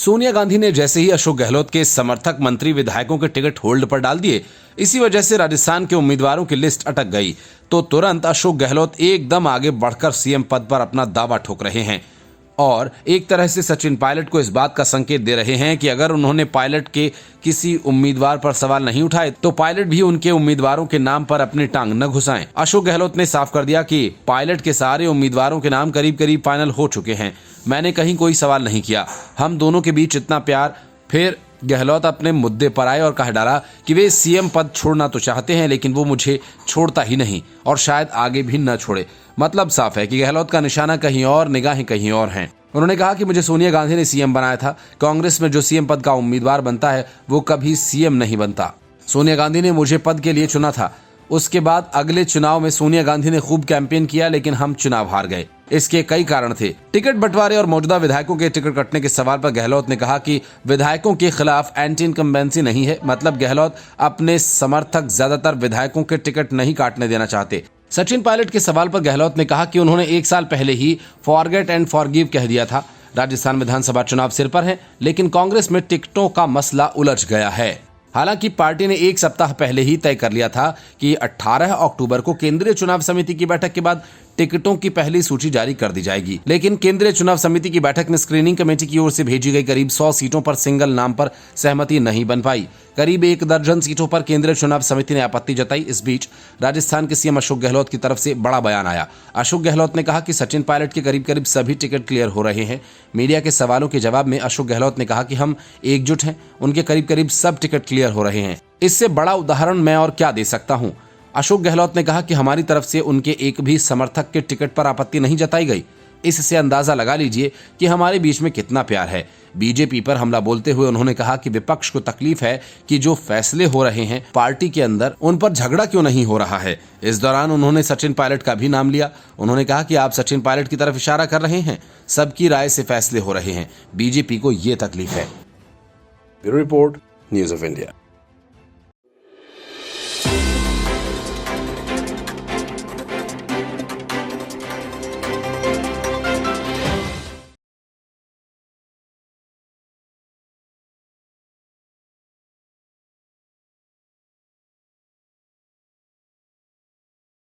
सोनिया गांधी ने जैसे ही अशोक गहलोत के समर्थक मंत्री विधायकों के टिकट होल्ड पर डाल दिए, इसी वजह से राजस्थान के उम्मीदवारों की लिस्ट अटक गई, तो तुरंत अशोक गहलोत एकदम आगे बढ़कर सीएम पद पर अपना दावा ठोक रहे हैं और एक तरह से सचिन पायलट को इस बात का संकेत दे रहे हैं कि अगर उन्होंने पायलट के किसी उम्मीदवार पर सवाल नहीं उठाए तो पायलट भी उनके उम्मीदवारों के नाम पर अपनी टांग न घुसाएं। अशोक गहलोत ने साफ कर दिया कि पायलट के सारे उम्मीदवारों के नाम करीब करीब फाइनल हो चुके हैं, मैंने कहीं कोई सवाल नहीं किया, हम दोनों के बीच इतना प्यार। फिर गहलोत अपने मुद्दे पर आए और कह डाला कि वे सीएम पद छोड़ना तो चाहते हैं लेकिन वो मुझे छोड़ता ही नहीं और शायद आगे भी न छोड़े। मतलब साफ है कि गहलोत का निशाना कहीं और, निगाहें कहीं और हैं। उन्होंने कहा कि मुझे सोनिया गांधी ने सीएम बनाया था, कांग्रेस में जो सीएम पद का उम्मीदवार बनता है वो कभी सीएम नहीं बनता। सोनिया गांधी ने मुझे पद के लिए चुना था, उसके बाद अगले चुनाव में सोनिया गांधी ने खूब कैंपेन किया लेकिन हम चुनाव हार गए। इसके कई कारण थे, टिकट बंटवारे और मौजूदा विधायकों के टिकट कटने के सवाल पर गहलोत ने कहा कि विधायकों के खिलाफ एंटी इनकम्बेंसी नहीं है, मतलब गहलोत अपने समर्थक ज्यादातर विधायकों के टिकट नहीं काटने देना चाहते। सचिन पायलट के सवाल पर गहलोत ने कहा कि उन्होंने 1 साल पहले ही फॉरगेट एंड फॉरगिव कह दिया था। राजस्थान विधानसभा चुनाव सिर पर है लेकिन कांग्रेस में टिकटों का मसला उलझ गया है। हालांकि पार्टी ने 1 सप्ताह पहले ही तय कर लिया था कि 18 अक्टूबर को केंद्रीय चुनाव समिति की बैठक के बाद टिकटों की पहली सूची जारी कर दी जाएगी, लेकिन केंद्रीय चुनाव समिति की बैठक में स्क्रीनिंग कमेटी की ओर से भेजी गई करीब 100 सीटों पर सिंगल नाम पर सहमति नहीं बन पाई। करीब 1 दर्जन सीटों पर केंद्रीय चुनाव समिति ने आपत्ति जताई। इस बीच राजस्थान के सीएम अशोक गहलोत की तरफ से बड़ा बयान आया। अशोक गहलोत ने कहा कि सचिन पायलट के करीब करीब सभी टिकट क्लियर हो रहे हैं। मीडिया के सवालों के जवाब में अशोक गहलोत ने कहा कि हम एकजुट हैं, उनके करीब करीब सब टिकट क्लियर हो रहे हैं। इससे बड़ा उदाहरण मैं और क्या दे सकता हूं। अशोक गहलोत ने कहा कि हमारी तरफ से उनके एक भी समर्थक के टिकट पर आपत्ति नहीं जताई गई। इससे अंदाजा लगा लीजिए कि हमारे बीच में कितना प्यार है। बीजेपी पर हमला बोलते हुए उन्होंने कहा कि विपक्ष को तकलीफ है कि जो फैसले हो रहे हैं पार्टी के अंदर उन पर झगड़ा क्यों नहीं हो रहा है। इस दौरान उन्होंने सचिन पायलट का भी नाम लिया। उन्होंने कहा कि आप सचिन पायलट की तरफ इशारा कर रहे हैं, सबकी राय से फैसले हो रहे हैं, बीजेपी को ये तकलीफ है। Bureau report, news of India.